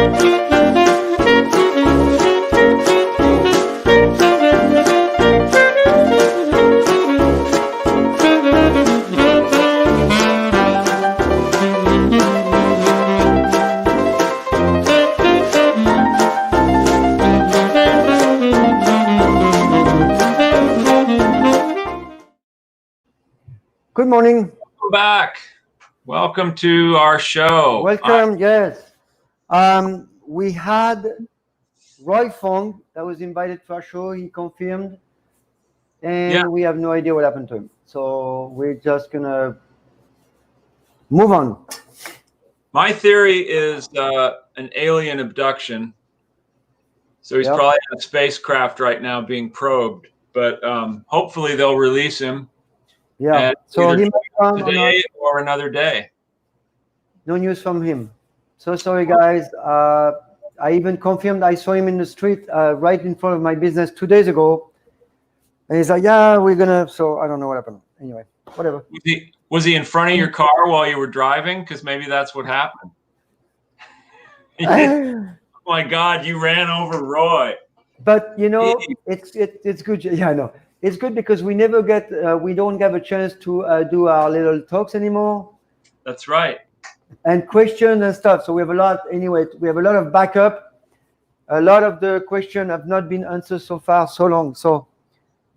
Good morning. Welcome back. Welcome to our show. Welcome, yes. We had Roy Fong that was invited to our show. He confirmed, and we have no idea what happened to him. So we're just going to move on. My theory is an alien abduction. So he's probably in a spacecraft right now being probed, but hopefully they'll release him. Yeah. So he might come today or another day. No news from him. So sorry, guys. I even confirmed I saw him in the street right in front of my business 2 days ago. And he's like, yeah, we're going to. So I don't know what happened. Anyway, whatever. Was he in front of your car while you were driving? Because maybe that's what happened. Oh my God, you ran over Roy. But, you know, it's good. Yeah, I know. It's good because we never get, we don't have a chance to do our little talks anymore. That's right. And questions and stuff. So we have a lot, anyway, we have a lot of backup. A lot of the questions have not been answered so far, so long. So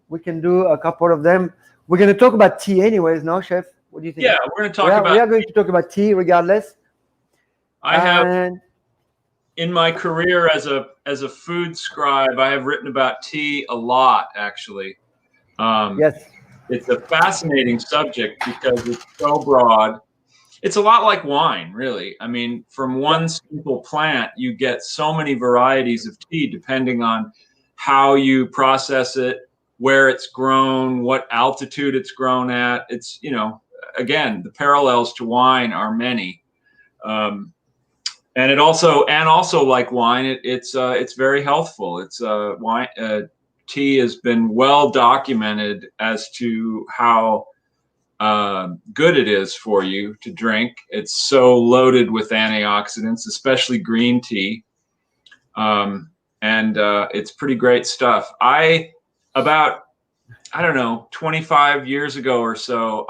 we can do a couple of them. We're going to talk about tea anyways, no, Chef? What do you think? Yeah, we're going to talk about We are going to talk about tea regardless. I have, in my career as a food scribe, I have written about tea a lot, actually. Yes. It's a fascinating subject because it's so broad. It's a lot like wine, really. I mean, from one simple plant, you get so many varieties of tea depending on how you process it, where it's grown, what altitude it's grown at. It's, you know, again, the parallels to wine are many. And it also like wine, it's very healthful. It's wine. Tea has been well documented as to how good it is for you to drink. It's so loaded with antioxidants, especially green tea, and it's pretty great stuff. About, I don't know, 25 years ago or so,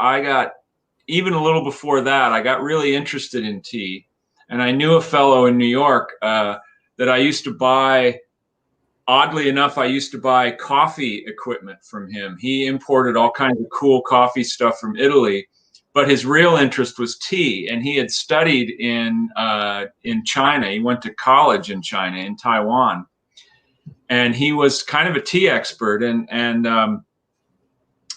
even a little before that, I got really interested in tea, and I knew a fellow in New York that I used to buy. Oddly enough, I used to buy coffee equipment from him. He imported all kinds of cool coffee stuff from Italy, but his real interest was tea. And he had studied in China. He went to college in China, in Taiwan, and he was kind of a tea expert. And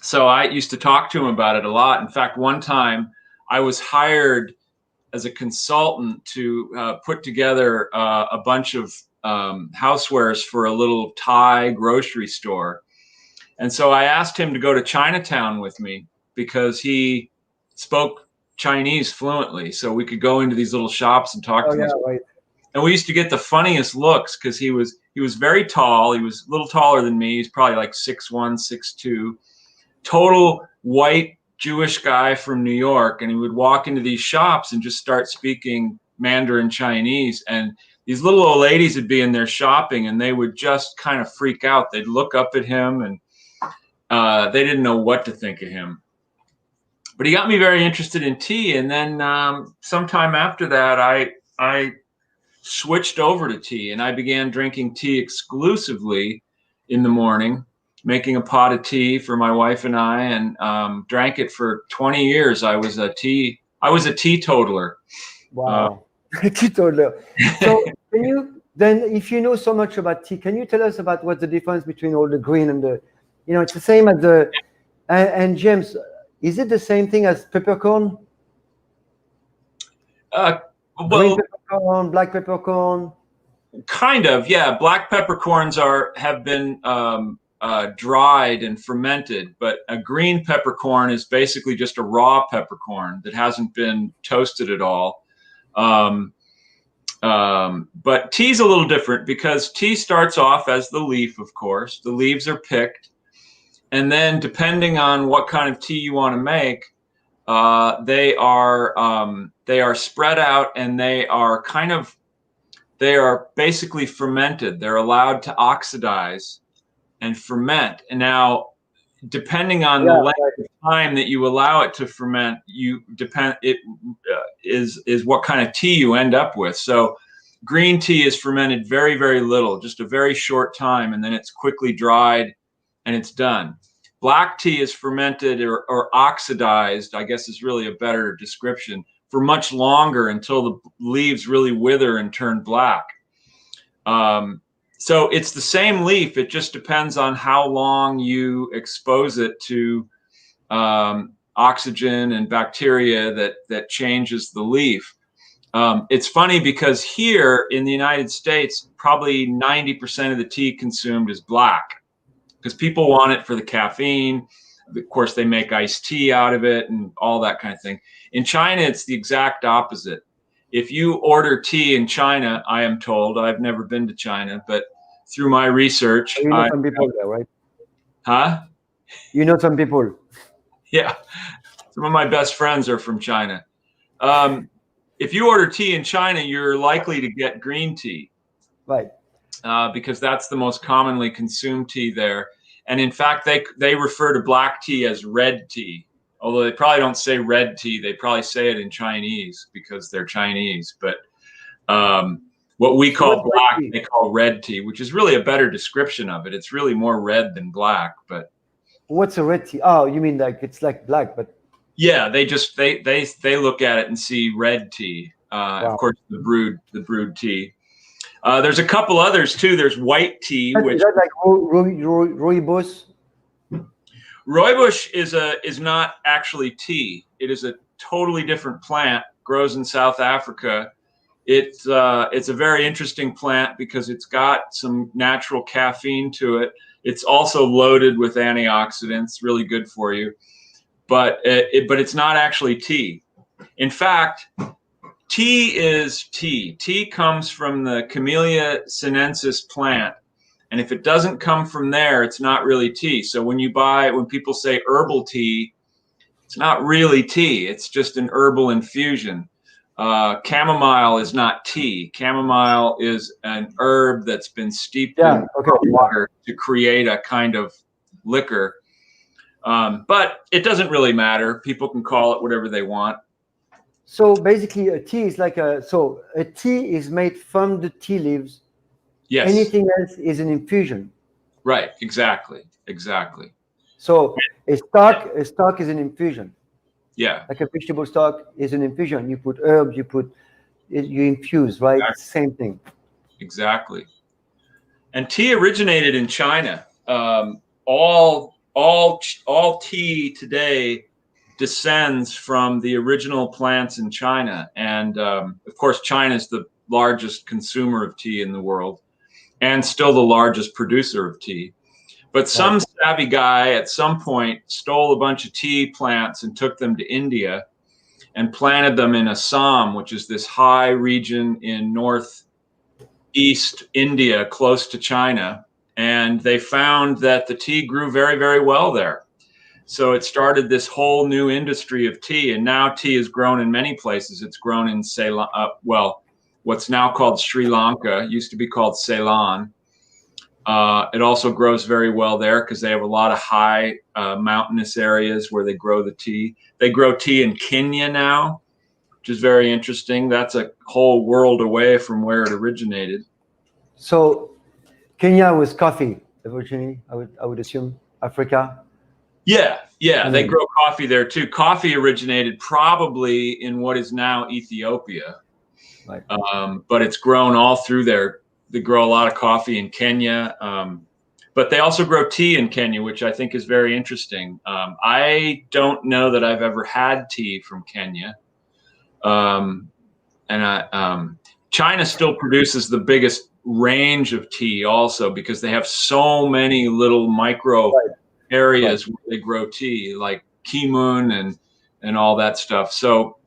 so I used to talk to him about it a lot. In fact, one time I was hired as a consultant to put together a bunch of housewares for a little Thai grocery store. And so I asked him to go to Chinatown with me because he spoke Chinese fluently. So we could go into these little shops and talk to him. Right. And we used to get the funniest looks because he was very tall. He was a little taller than me. He's probably like 6'1", 6'2", total white Jewish guy from New York. And he would walk into these shops and just start speaking Mandarin Chinese. And these little old ladies would be in there shopping, and they would just kind of freak out. They'd look up at him, and they didn't know what to think of him. But he got me very interested in tea. And then sometime after that, I switched over to tea, and I began drinking tea exclusively in the morning, making a pot of tea for my wife and I, and drank it for 20 years. I was a teetotaler. Wow. Teetotaler. So can you then, if you know so much about tea, can you tell us about what's the difference between all the green and the, you know, it's the same as the, and James, is it the same thing as peppercorn? Green peppercorn, black peppercorn? Kind of, yeah. Black peppercorns have been dried and fermented, but a green peppercorn is basically just a raw peppercorn that hasn't been toasted at all. But tea's a little different because tea starts off as the leaf, of course. The leaves are picked, and then depending on what kind of tea you want to make, they are spread out, and they are kind of they are basically fermented. They're allowed to oxidize and ferment. And now, depending on the length of time that you allow it to ferment, is what kind of tea you end up with. So green tea is fermented very, very little, just a very short time, and then it's quickly dried and it's done. Black tea is fermented or oxidized, I guess is really a better description, for much longer until the leaves really wither and turn black. So it's the same leaf. It just depends on how long you expose it to oxygen and bacteria that changes the leaf. It's funny because here in the United States, probably 90% of the tea consumed is black because people want it for the caffeine. Of course, they make iced tea out of it and all that kind of thing. In China, it's the exact opposite. If you order tea in China, I am told, I've never been to China, but through my research, you know some people there, right? Huh? You know some people. Yeah, some of my best friends are from China. If you order tea in China, you're likely to get green tea, right? Because that's the most commonly consumed tea there. And in fact, they refer to black tea as red tea. Although they probably don't say red tea, they probably say it in Chinese because they're Chinese. But what we call black, they call red tea, which is really a better description of it. It's really more red than black. But what's a red tea? Oh, you mean like it's like black, but yeah, they look at it and see red tea. Wow. Of course, the brewed tea. There's a couple others too. There's white tea, which is that like rooibos? Rooibos is not actually tea. It is a totally different plant. Grows in South Africa. It's a very interesting plant because it's got some natural caffeine to it. It's also loaded with antioxidants, really good for you. But it's not actually tea. In fact, tea is tea. Tea comes from the Camellia sinensis plant. And if it doesn't come from there, it's not really tea. So when people say herbal tea, it's not really tea. It's just an herbal infusion. Chamomile is not tea. Chamomile is an herb that's been steeped in water to create a kind of liquor. But it doesn't really matter. People can call it whatever they want. So basically, a tea is like a tea is made from the tea leaves. Yes. Anything else is an infusion. Right. Exactly. So a stock is an infusion. Yeah. Like a vegetable stock is an infusion. You put herbs, you infuse, right? Exactly. Same thing. Exactly. And tea originated in China. All tea today descends from the original plants in China. And of course, China is the largest consumer of tea in the world and still the largest producer of tea. But some savvy guy at some point stole a bunch of tea plants and took them to India and planted them in Assam, which is this high region in northeast India, close to China. And they found that the tea grew very, very well there. So it started this whole new industry of tea. And now tea is grown in many places. It's grown in Ceylon, what's now called Sri Lanka, used to be called Ceylon. It also grows very well there because they have a lot of high mountainous areas where they grow the tea. They grow tea in Kenya now, which is very interesting. That's a whole world away from where it originated. So Kenya was coffee originally, I would assume. Africa. Yeah, they grow coffee there too. Coffee originated probably in what is now Ethiopia, right. But it's grown all through there. They grow a lot of coffee in Kenya, but they also grow tea in Kenya, which I think is very interesting. I don't know that I've ever had tea from Kenya, China still produces the biggest range of tea also because they have so many little micro areas where they grow tea, like Kimun and all that stuff. So,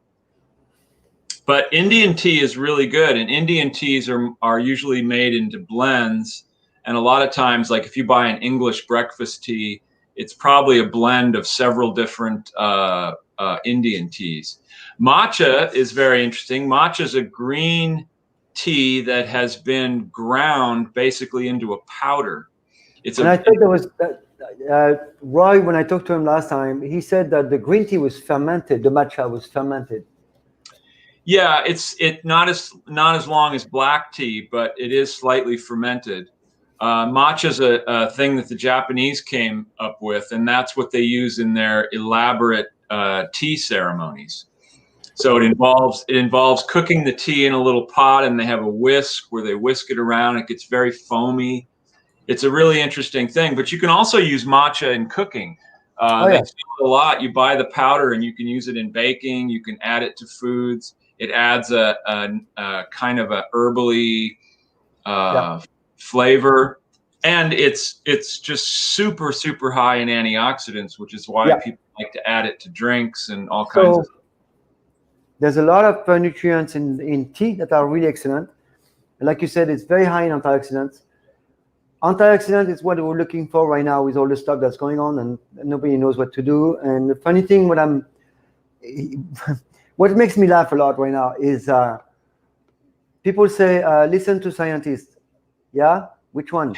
but Indian tea is really good, and Indian teas are usually made into blends. And a lot of times, like if you buy an English breakfast tea, it's probably a blend of several different Indian teas. Matcha is very interesting. Matcha is a green tea that has been ground basically into a powder. And I thought there was Roy, when I talked to him last time, he said that the green tea was fermented, the matcha was fermented. Yeah, it's not as long as black tea, but it is slightly fermented. Matcha is a thing that the Japanese came up with, and that's what they use in their elaborate tea ceremonies. So it involves cooking the tea in a little pot, and they have a whisk where they whisk it around. It gets very foamy. It's a really interesting thing. But you can also use matcha in cooking. They sell it a lot. You buy the powder, and you can use it in baking. You can add it to foods. It adds a kind of a herbally flavor, and it's just super high in antioxidants, which is why people like to add it to drinks and all kinds of. There's a lot of nutrients in tea that are really excellent. And like you said, it's very high in antioxidants. Antioxidant is what we're looking for right now with all the stuff that's going on, and nobody knows what to do. And the funny thing, what makes me laugh a lot right now is people say, listen to scientists. Yeah? Which one?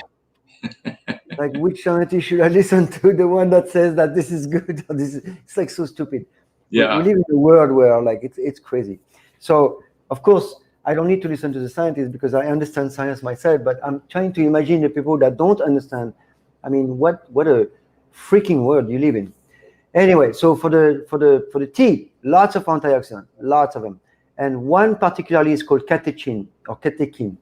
Like, which scientist should I listen to? The one that says that this is good? Or it's like so stupid. Yeah. We live in a world where like it's crazy. So, of course, I don't need to listen to the scientists because I understand science myself, but I'm trying to imagine the people that don't understand. I mean, what a freaking world you live in. Anyway, so for the tea, lots of antioxidants, lots of them. And one particularly is called catechin or catechin.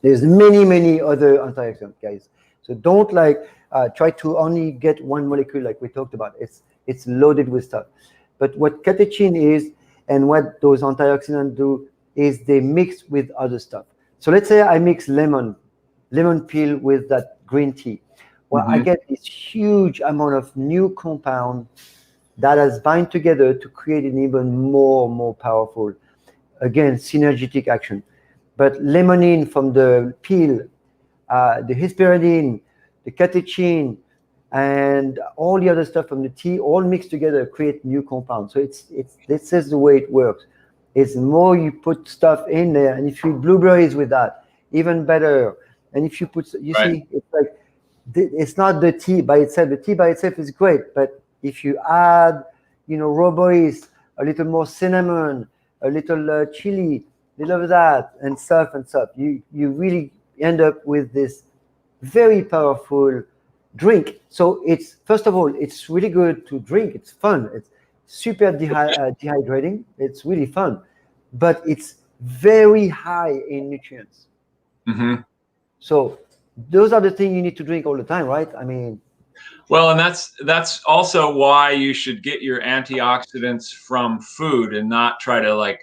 There's many other antioxidants, guys. So don't try to only get one molecule like we talked about. It's loaded with stuff. But what catechin is and what those antioxidants do is they mix with other stuff. So let's say I mix lemon peel with that green tea. Well, I get this huge amount of new compound that has bind together to create an even more powerful, again, synergetic action. But limonene from the peel, the hesperidine, the catechin, and all the other stuff from the tea, all mixed together create new compounds. So this is the way it works. It's more you put stuff in there, and if you blueberries with that, even better. And if you put, see, it's like it's not the tea by itself. The tea by itself is great, but if you add, raw berries, a little more cinnamon, a little chili, a little of that, and stuff, you really end up with this very powerful drink. So it's, first of all, it's really good to drink. It's fun. It's super dehydrating. It's really fun, but it's very high in nutrients. So those are the things you need to drink all the time, right? I mean, well, and that's also why you should get your antioxidants from food and not try to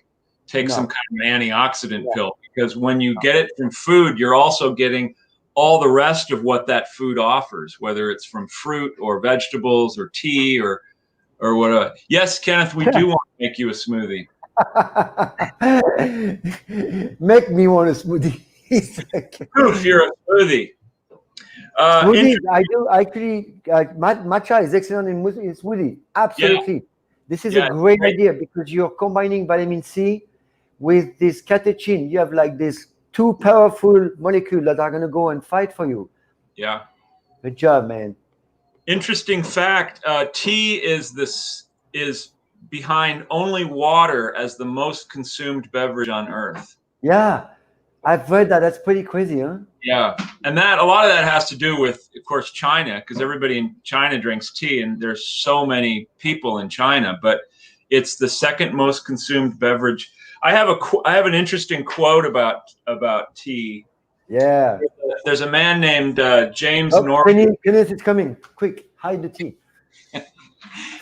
take some kind of antioxidant pill, because when you get it from food, you're also getting all the rest of what that food offers, whether it's from fruit or vegetables or tea or whatever. Yes, Kenneth, we do want to make you a smoothie. Make me want a smoothie. Proof you're a smoothie. Smoothies, I do actually. Matcha is excellent in smoothie. Absolutely. Yeah. This is a great idea because you're combining vitamin C with this catechin. You have these two powerful molecules that are going to go and fight for you. Yeah. Good job, man. Interesting fact: tea is behind only water as the most consumed beverage on Earth. Yeah, I've read that. That's pretty crazy, huh? Yeah, and a lot of that has to do with, of course, China, because everybody in China drinks tea, and there's so many people in China. But it's the second most consumed beverage. I have an interesting quote about tea. Yeah. There's a man named James Norwood. Kenneth is coming. Quick, hide the tea.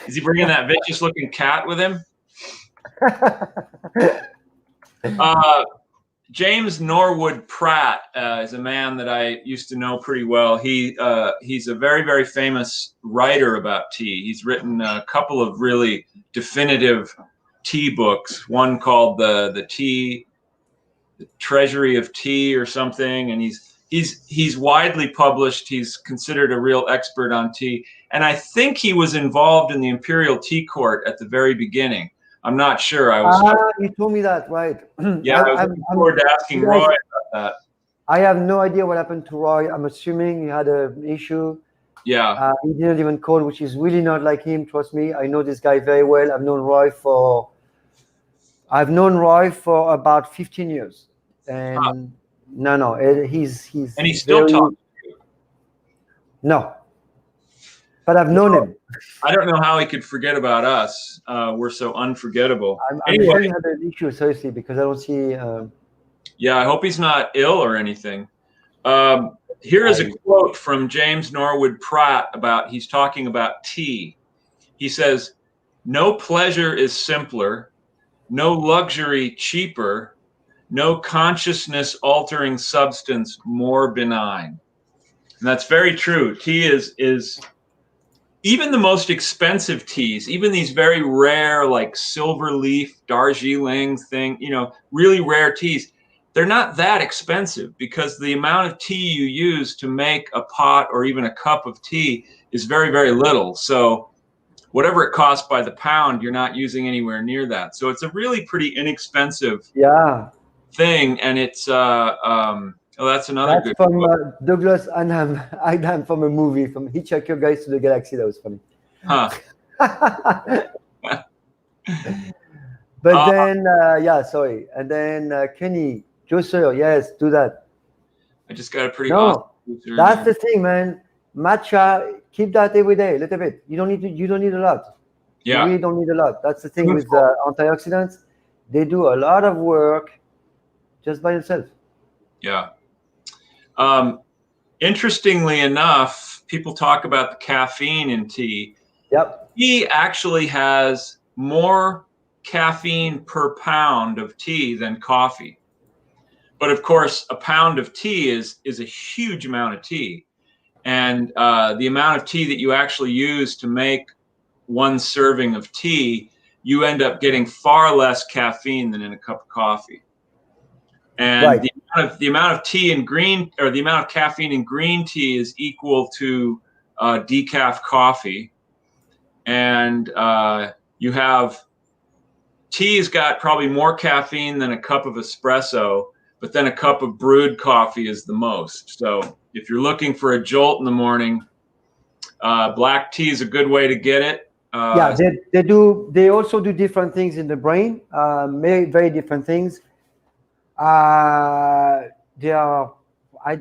Is he bringing that vicious-looking cat with him? James Norwood Pratt is a man that I used to know pretty well. He's a very, very famous writer about tea. He's written a couple of really definitive tea books. One called the Treasury of Tea or something, and he's widely published. He's considered a real expert on tea, and I think he was involved in the Imperial Tea Court at the very beginning. I'm not sure. You told me that, right? Yeah, I was looking forward to asking Roy about that. I have no idea what happened to Roy. I'm assuming he had an issue. Yeah. He didn't even call, which is really not like him. Trust me. I know this guy very well. I've known Roy for about 15 years. And no, he's And he still very, talks. no, but I've known him. I don't know how he could forget about us. We're so unforgettable. I'm Anyway, sure he had an issue, seriously, because I don't see. yeah, I hope he's not ill or anything. Here is a quote from James Norwood Pratt he's talking about tea. He says, "No pleasure is simpler, no luxury cheaper, no consciousness altering substance more benign." And that's very true. Tea is even the most expensive teas, even these very rare, like silver leaf, Darjeeling thing, really rare teas, they're not that expensive because the amount of tea you use to make a pot or even a cup of tea is very, very little. So whatever it costs by the pound, you're not using anywhere near that. So it's a really pretty inexpensive thing. And it's, that's another good from Douglas Adams from a movie, from Hitchhiker Guide to the Galaxy. That was funny. Huh. But then, sorry. And then Kenny, Joe Sawyer, yes, do that. I just got a pretty awesome. That's the thing, man. Matcha, keep that every day, a little bit. You don't need a lot. Yeah. You really don't need a lot. That's the thing with antioxidants. They do a lot of work just by themselves. Yeah. Interestingly enough, people talk about the caffeine in tea. Yep. Tea actually has more caffeine per pound of tea than coffee. But of course, a pound of tea is a huge amount of tea. And the amount of tea that you actually use to make one serving of tea, you end up getting far less caffeine than in a cup of coffee. And the amount of tea in green, or the amount of caffeine in green tea, is equal to decaf coffee. And you have tea's got probably more caffeine than a cup of espresso, but then a cup of brewed coffee is the most. So if you're looking for a jolt in the morning, black tea is a good way to get it. They also do different things in the brain, very, very different things. They are, I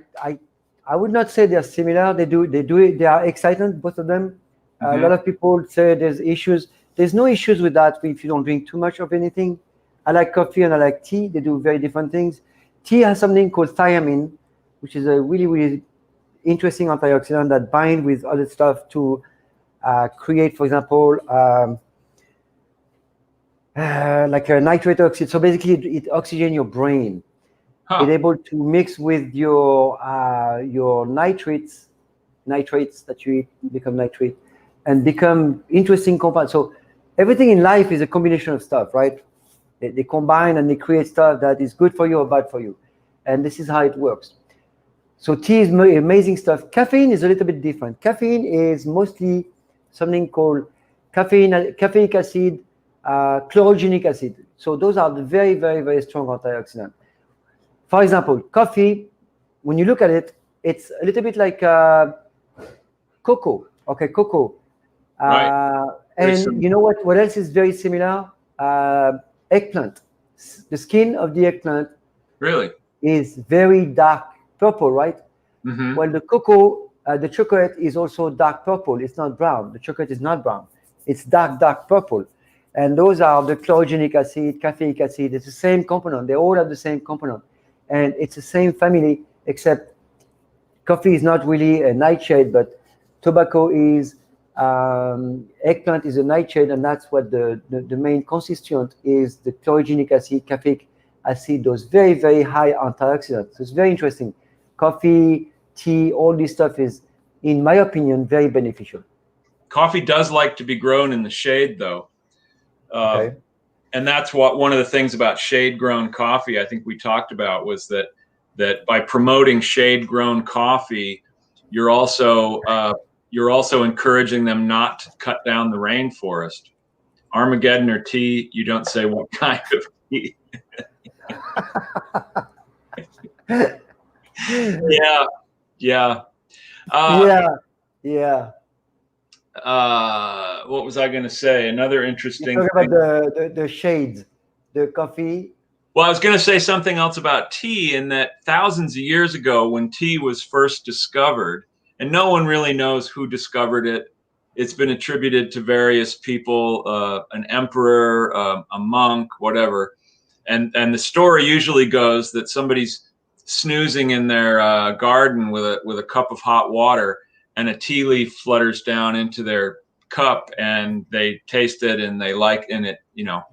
would not say they're similar. They do it. They are exciting, both of them. A lot of people say there's issues. There's no issues with that if you don't drink too much of anything. I like coffee and I like tea. They do very different things. Tea has something called thiamine, which is a really, really interesting antioxidant that binds with other stuff to create, for example, like a nitrate oxide. So basically, it oxygenates your brain. It's able to mix with your nitrates that you eat, become nitrate, and become interesting compounds. So everything in life is a combination of stuff, right? They combine and they create stuff that is good for you or bad for you. And this is how it works. So tea is amazing stuff. Caffeine is a little bit different. Caffeine is mostly something called caffeic acid, chlorogenic acid. So those are the very, very, very strong antioxidants. For example, coffee, when you look at it, it's a little bit like cocoa. Okay, cocoa. And you know what else is very similar? Eggplant. The skin of the eggplant is very dark purple, right? Well, the cocoa, the chocolate is also dark purple. It's not brown. The chocolate is not brown. It's dark purple. And those are the chlorogenic acid, caffeic acid. It's the same component. They all have the same component. And it's the same family, except coffee is not really a nightshade, but tobacco is. Eggplant is a nightshade, and that's what the main constituent is, the chlorogenic acid, caffeic acid, those very, very high antioxidants. So it's very interesting. Coffee, tea, all this stuff is, in my opinion, very beneficial. Coffee does like to be grown in the shade, though. And that's one of the things about shade-grown coffee I think we talked about was that by promoting shade-grown coffee, you're also encouraging them not to cut down the rainforest. Armageddon or tea, you don't say what kind of tea. Yeah, yeah. Yeah. What was I going to say? Another interesting You talk thing. about the shades, the coffee. Well, I was going to say something else about tea, in that thousands of years ago, when tea was first discovered, and no one really knows who discovered it. It's been attributed to various people, an emperor, a monk, whatever. And the story usually goes that somebody's snoozing in their garden with a cup of hot water, and a tea leaf flutters down into their cup, and they taste it and they like, and it, it was.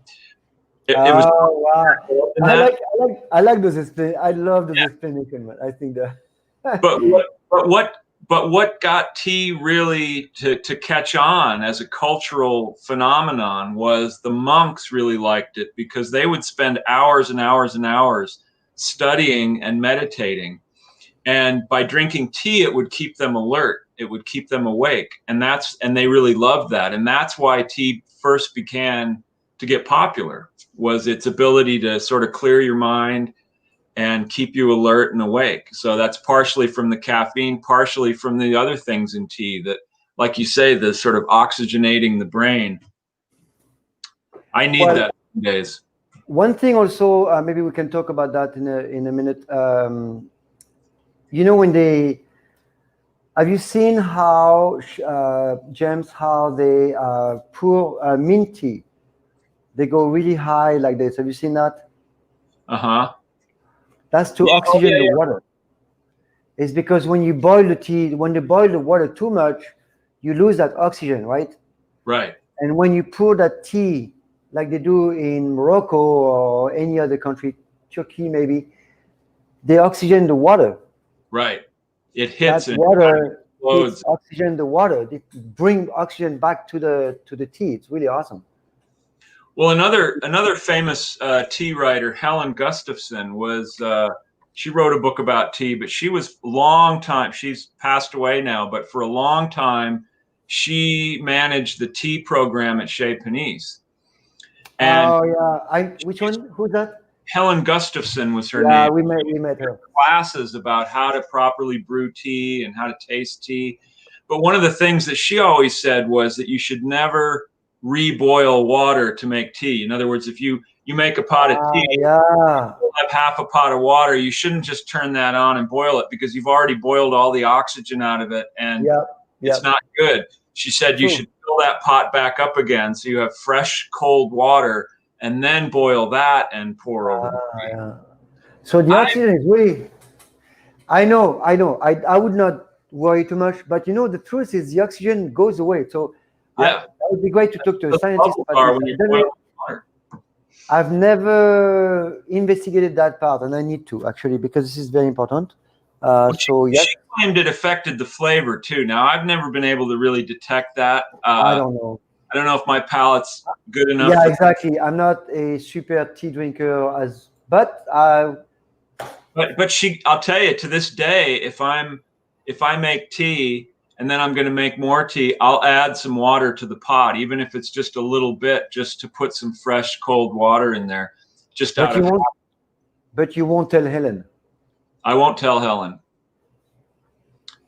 Oh wow! That, I like those explain. I love those explanations. I think that. but what got tea really to catch on as a cultural phenomenon was the monks really liked it, because they would spend hours and hours and hours studying and meditating, and by drinking tea it would keep them alert, it would keep them awake, and they really loved that, and that's why tea first began to get popular, was its ability to sort of clear your mind and keep you alert and awake. So that's partially from the caffeine, partially from the other things in tea that, like you say, the sort of oxygenating the brain. I need that some days. One thing also, maybe we can talk about that in a minute. When have you seen how, James, how they pour mint tea? They go really high like this. Have you seen that? That's to oxygen the water. It's because when you boil the tea, when you boil the water too much, you lose that oxygen, right? Right. And when you pour that tea, like they do in Morocco or any other country, Turkey maybe, they oxygen the water. Right. It hits that water. It's oxygen the water. They bring oxygen back to the tea. It's really awesome. Well, another famous tea writer, Helen Gustafson, was she wrote a book about tea, but she was long time. She's passed away now, but for a long time, she managed the tea program at Chez Panisse. And which one? Who's that? Helen Gustafson was her name. Yeah, we met her. Classes about how to properly brew tea and how to taste tea. But one of the things that she always said was that you should never reboil water to make tea. In other words, if you make a pot of tea, you have half a pot of water, you shouldn't just turn that on and boil it, because you've already boiled all the oxygen out of it, and it's not good. She said you should fill that pot back up again so you have fresh, cold water, and then boil that and pour over the tea. So the oxygen is really, I know. I would not worry too much, but the truth is the oxygen goes away. So that would be great to talk to a scientist about this. I've never investigated that part, and I need to, actually, because this is very important. She claimed it affected the flavor too. Now, I've never been able to really detect that. I don't know. I don't know if my palate's good enough. Yeah, exactly. I'm not a super tea drinker, but I'll tell you, to this day, if I make tea and then I'm going to make more tea, I'll add some water to the pot, even if it's just a little bit, just to put some fresh, cold water in there. But you won't tell Helen. I won't tell Helen.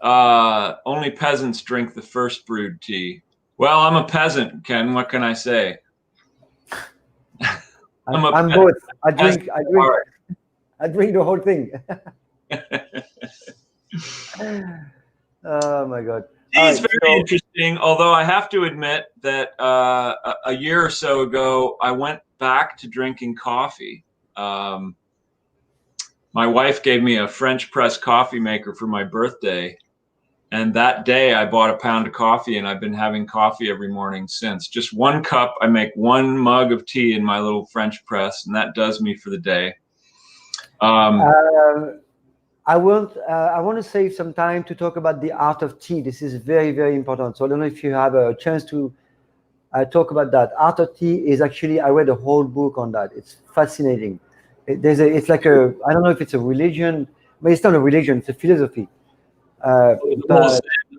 Only peasants drink the first brewed tea. Well, I'm a peasant, Ken. What can I say? I'm both. I drink the whole thing. Oh my God. Tea is very interesting, although I have to admit that a year or so ago, I went back to drinking coffee. My wife gave me a French press coffee maker for my birthday. And that day I bought a pound of coffee, and I've been having coffee every morning since. Just one cup. I make one mug of tea in my little French press, and that does me for the day. I want to save some time to talk about the art of tea. This is very, very important. So I don't know if you have a chance to talk about that. Art of tea is actually, I read a whole book on that. It's fascinating. It's like I don't know if it's a religion, but it's not a religion. It's a philosophy.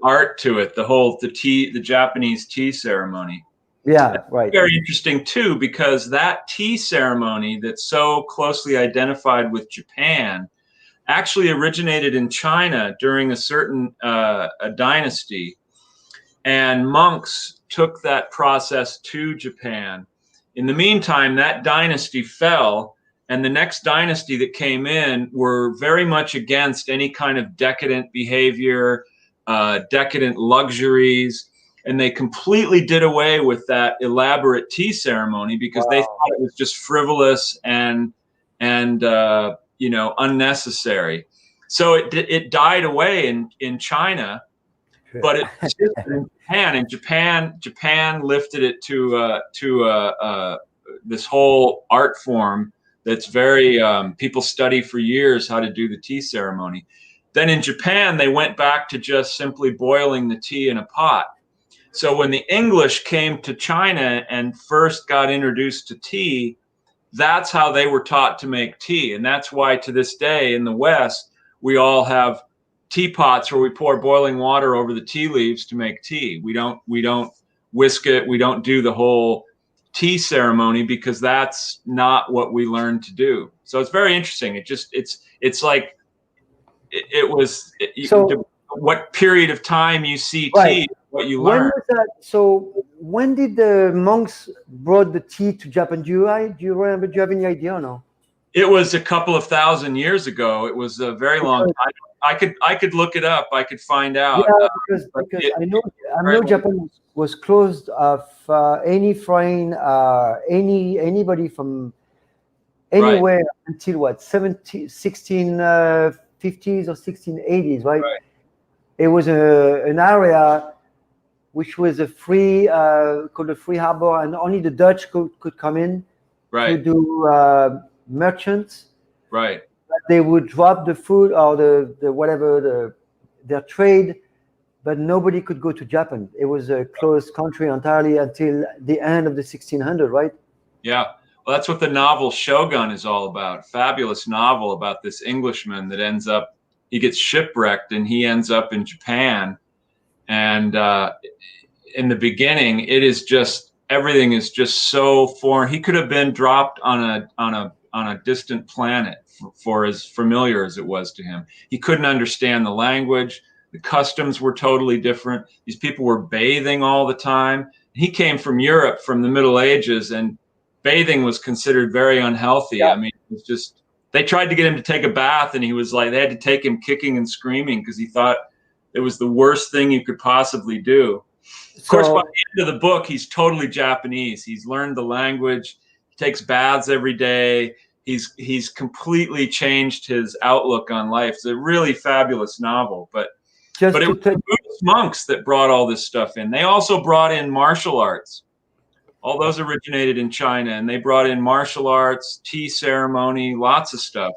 Art to it. The Japanese tea ceremony. Yeah, right. Very interesting too, because that tea ceremony that's so closely identified with Japan actually originated in China during a certain a dynasty, and monks took that process to Japan. In the meantime, that dynasty fell, and the next dynasty that came in were very much against any kind of decadent behavior, decadent luxuries, and they completely did away with that elaborate tea ceremony because they thought it was just frivolous and unnecessary. So it died away in China, but it existed in Japan, and Japan lifted it to this whole art form that's very people study for years how to do the tea ceremony. Then in Japan, they went back to just simply boiling the tea in a pot. So when the English came to China and first got introduced to tea, that's how they were taught to make tea. And that's why to this day in the West, we all have teapots where we pour boiling water over the tea leaves to make tea. We don't whisk it. We don't do the whole tea ceremony because that's not what we learned to do. So it's very interesting. It's like what period of time you see tea, what you learn. When was that? So when did the monks brought the tea to Japan? Do you remember? Do you have any idea or no? It was a couple of thousand years ago. It was a very long time. I could look it up. I could find out. Yeah, because I know Japan was closed of any foreign anybody from anywhere until what 1650s or 1680s, right? It was an area which was a free called a free harbor, and only the Dutch could come in to do merchants. Right. They would drop the food or the whatever their trade, but nobody could go to Japan. It was a closed country entirely until the end of the 1600s, right? Yeah. Well, that's what the novel Shogun is all about. Fabulous novel about this Englishman that he gets shipwrecked and he ends up in Japan. And in the beginning, everything is just so foreign. He could have been dropped on a distant planet for as familiar as it was to him. He couldn't understand the language. The customs were totally different. These people were bathing all the time. He came from Europe, from the Middle Ages, and bathing was considered very unhealthy. Yeah. I mean, it was just, they tried to get him to take a bath, and he was like, they had to take him kicking and screaming because he thought it was the worst thing you could possibly do. Of course, by the end of the book, he's totally Japanese. He's learned the language. He takes baths every day. He's completely changed his outlook on life. It's a really fabulous novel. But it was the Buddhist monks that brought all this stuff in. They also brought in martial arts. All those originated in China, and they brought in martial arts, tea ceremony, lots of stuff.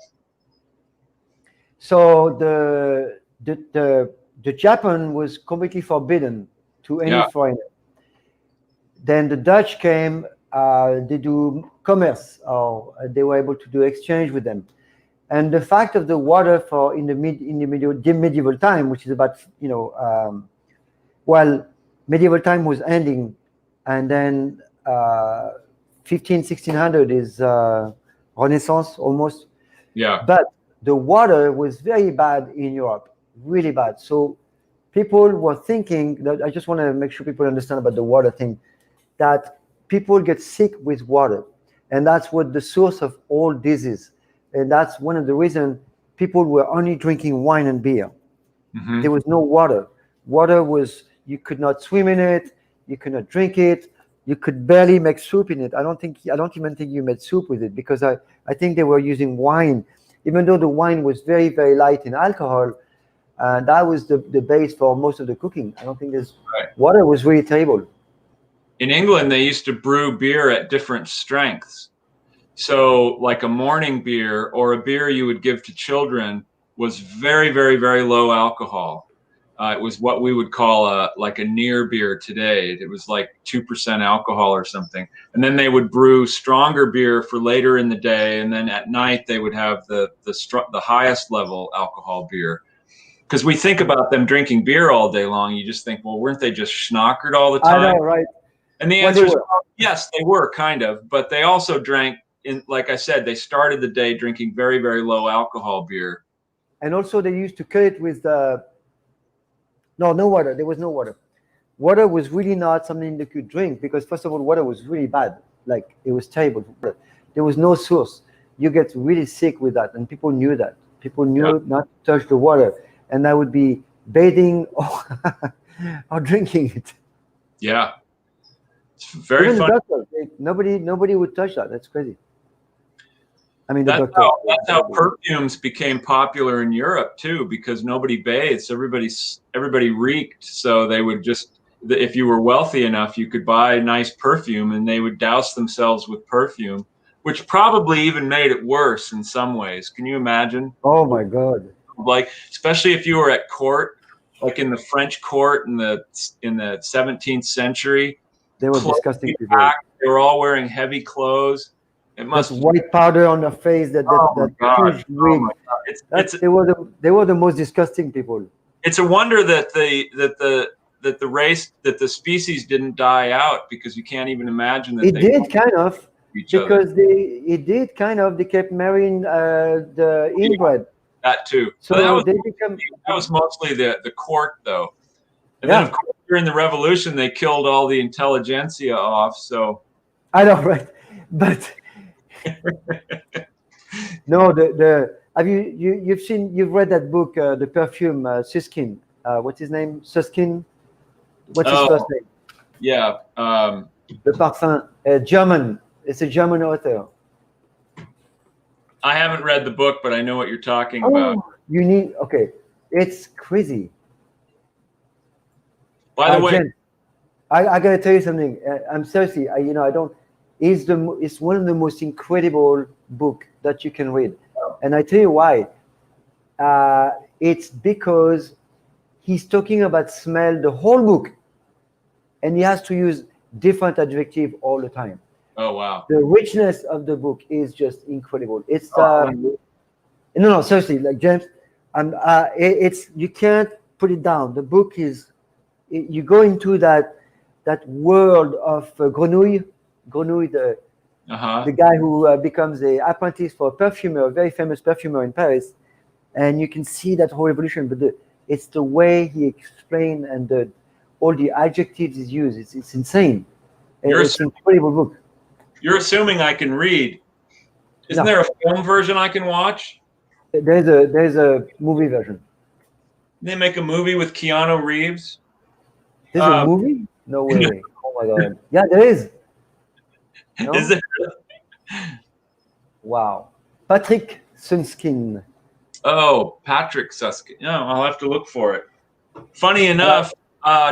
So the Japan was completely forbidden to any foreigner. Then the Dutch came. They do commerce, or they were able to do exchange with them. And the fact of the water in the medieval time, which is about medieval time was ending, and then 1600 is Renaissance almost. Yeah. But the water was very bad in Europe, really bad. So people were thinking that, I just want to make sure people understand about the water thing, that people get sick with water, and that's what the source of all disease. And that's one of the reasons people were only drinking wine and beer. Mm-hmm. There was no water. Water was, you could not swim in it, you could not drink it, you could barely make soup in it. I don't even think you made soup with it, because I think they were using wine, even though the wine was very, very light in alcohol. And that was the base for most of the cooking. I don't think water was really terrible. In England, they used to brew beer at different strengths. So like a morning beer or a beer you would give to children was very, very, very low alcohol. It was what we would call a near beer today. It was like 2% alcohol or something. And then they would brew stronger beer for later in the day. And then at night, they would have the highest level alcohol beer. Because we think about them drinking beer all day long. You just think, well, weren't they just schnockered all the time? I know, right? And the answer is yes, they were kind of, but they also drank. Like I said, they started the day drinking very, very low alcohol beer. And also they used to cut it with no water. There was no water. Water was really not something they could drink because first of all, water was really bad. Like it was terrible. There was no source. You get really sick with that, and people knew that. People knew not to touch the water, and I would be bathing or drinking it. Yeah, it's very Even funny. the doctor, nobody would touch that. That's crazy. I mean, that's how perfumes became popular in Europe too, because nobody bathes. Everybody reeked, so they would just, if you were wealthy enough, you could buy nice perfume, and they would douse themselves with perfume, which probably even made it worse in some ways. Can you imagine? Oh my God! Like, especially if you were at court, like in the French court in the 17th century. They were disgusting people. They were all wearing heavy clothes. It must white powder on their face. That huge wig. They were the most disgusting people. It's a wonder that the species didn't die out, because you can't even imagine that it did kind of because they kept marrying the inbred. That too. So that was mostly the court though. And then of course during the revolution they killed all the intelligentsia off. So I know, right? But no, you've read that book, the perfume, Susskind. What's his name? Susskind. What's his first name? Yeah. The Parfum. German. It's a German author. I haven't read the book, but I know what you're talking about. You need. Okay, it's crazy. By the way, Jen, I gotta tell you something. I'm seriously. I don't. It's one of the most incredible book that you can read, and I tell you why. It's because he's talking about smell the whole book, and he has to use different adjective all the time. Oh wow! The richness of the book is just incredible. It's no, seriously, like James, it's you can't put it down. The book is you go into that world of Grenouille, the guy who becomes an apprentice for a perfumer, a very famous perfumer in Paris, and you can see that whole evolution. But it's the way he explained and all the adjectives he used. It's insane. It's an incredible book. You're assuming I can read. Isn't there a film version I can watch? There's a movie version. They make a movie with Keanu Reeves. There's a movie? No way. Oh my God. Yeah, there is. No? Is there? Wow. Patrick Susskind. Oh, Patrick Susskind. No, I'll have to look for it. Funny enough,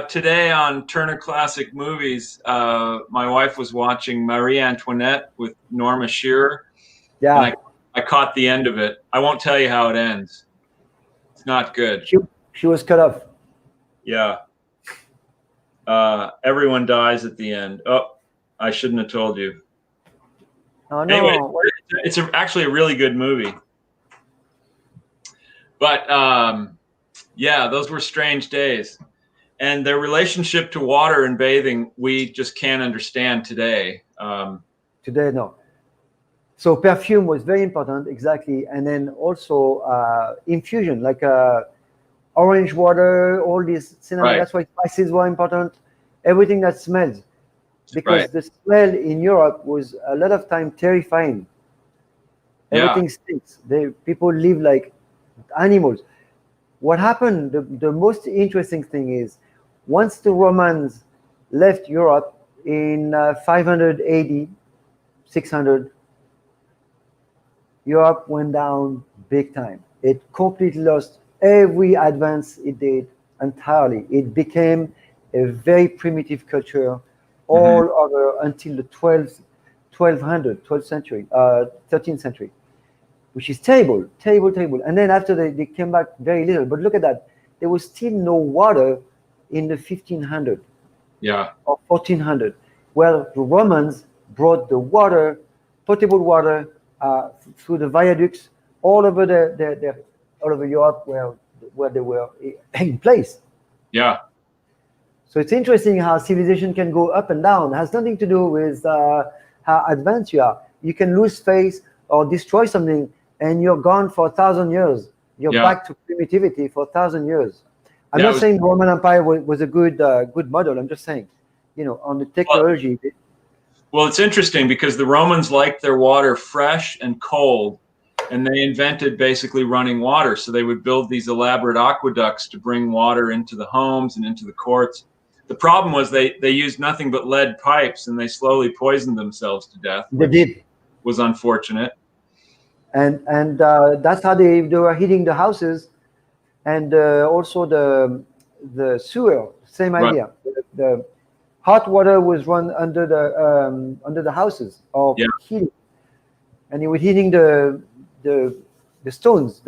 today on Turner Classic Movies, my wife was watching Marie Antoinette with Norma Shearer. Yeah. And I caught the end of it. I won't tell you how it ends. It's not good. She was cut off. Yeah. Everyone dies at the end. Oh, I shouldn't have told you. Oh, no. Anyway, it's actually a really good movie. But yeah, those were strange days. And their relationship to water and bathing, we just can't understand today. Today, no. So perfume was very important, exactly. And then also infusion, like orange water, all these cinnamon. Right. That's why spices were important. Everything that smells. Because the smell in Europe was a lot of time terrifying. Everything stinks. People live like animals. What happened, the most interesting thing is, once the Romans left Europe in 500 AD, 600, Europe went down big time. It completely lost every advance it did entirely. It became a very primitive culture all over until the 13th century, 13th century, which is terrible. And then after they came back very little. But look at that. There was still no water in the 1500 or 1400. Well, the Romans brought the water, potable water, through the viaducts all over all over Europe where they were in place. Yeah. So it's interesting how civilization can go up and down. It has nothing to do with how advanced you are. You can lose face or destroy something, and you're gone for 1,000 years. You're Yeah. back to primitivity for 1,000 years. I'm Yeah, not saying the Roman Empire was a good model. I'm just saying, on the technology. Well, it's interesting because the Romans liked their water fresh and cold, and they invented basically running water. So they would build these elaborate aqueducts to bring water into the homes and into the courts. The problem was they used nothing but lead pipes, and they slowly poisoned themselves to death, They which did. was unfortunate. And that's how they were heating the houses, and also the sewer. Same Right. idea. The hot water was run under the houses or Yeah. heating, and it was heating the stones.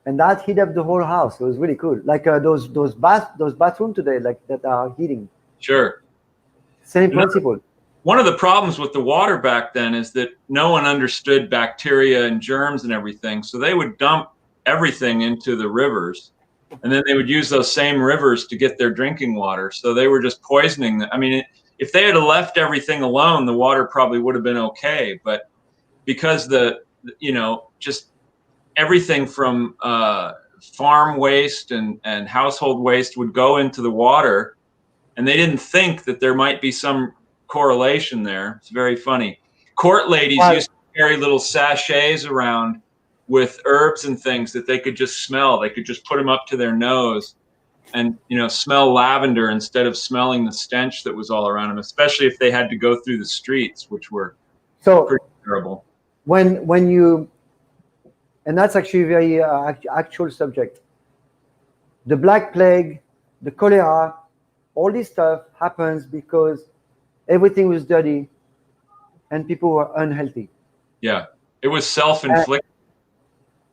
And that heat up the whole house. It was really cool. Like those bathrooms today, like that are heating. Sure. Same principle. One of the problems with the water back then is that no one understood bacteria and germs and everything. So they would dump everything into the rivers, and then they would use those same rivers to get their drinking water. So they were just poisoning them. I mean, if they had left everything alone, the water probably would have been okay. But because just everything from farm waste and household waste would go into the water, and they didn't think that there might be some correlation there. It's very funny. Court ladies used to carry little sachets around with herbs and things that they could just smell. They could just put them up to their nose and smell lavender instead of smelling the stench that was all around them, especially if they had to go through the streets, which were pretty terrible. When you, and that's actually a very actual subject. The Black Plague, the cholera, all this stuff happens because everything was dirty and people were unhealthy. Yeah, it was self-inflicted.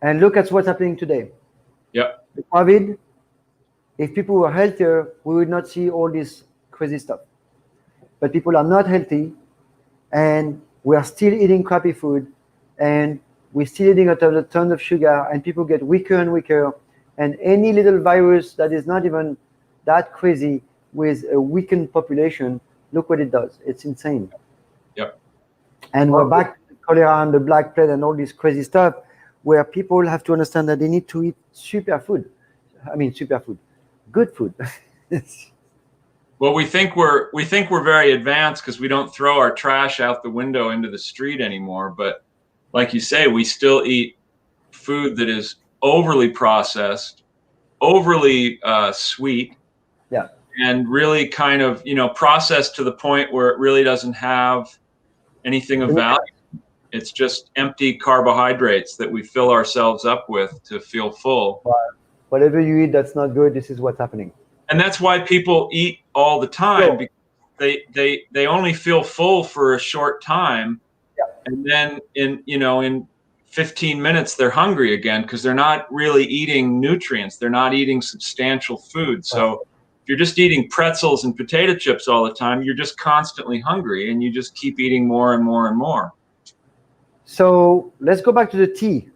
And look at what's happening today. Yep. The COVID, if people were healthier, we would not see all this crazy stuff. But people are not healthy, and we are still eating crappy food, and we're still eating a ton of sugar, and people get weaker and weaker. And any little virus that is not even that crazy with a weakened population, look what it does. It's insane. Yep. And we're back to the cholera and the Black Plague and all this crazy stuff, where people have to understand that they need to eat superfood. I mean, superfood, good food. Well, we think we're very advanced because we don't throw our trash out the window into the street anymore. But like you say, we still eat food that is overly processed, overly sweet, yeah, and really kind of processed to the point where it really doesn't have anything of value. It's just empty carbohydrates that we fill ourselves up with to feel full. Whatever you eat that's not good, this is what's happening. And that's why people eat all the time, because they only feel full for a short time, and then in 15 minutes they're hungry again because they're not really eating nutrients. They're not eating substantial food. So if you're just eating pretzels and potato chips all the time, you're just constantly hungry, and you just keep eating more and more and more. So let's go back to the tea.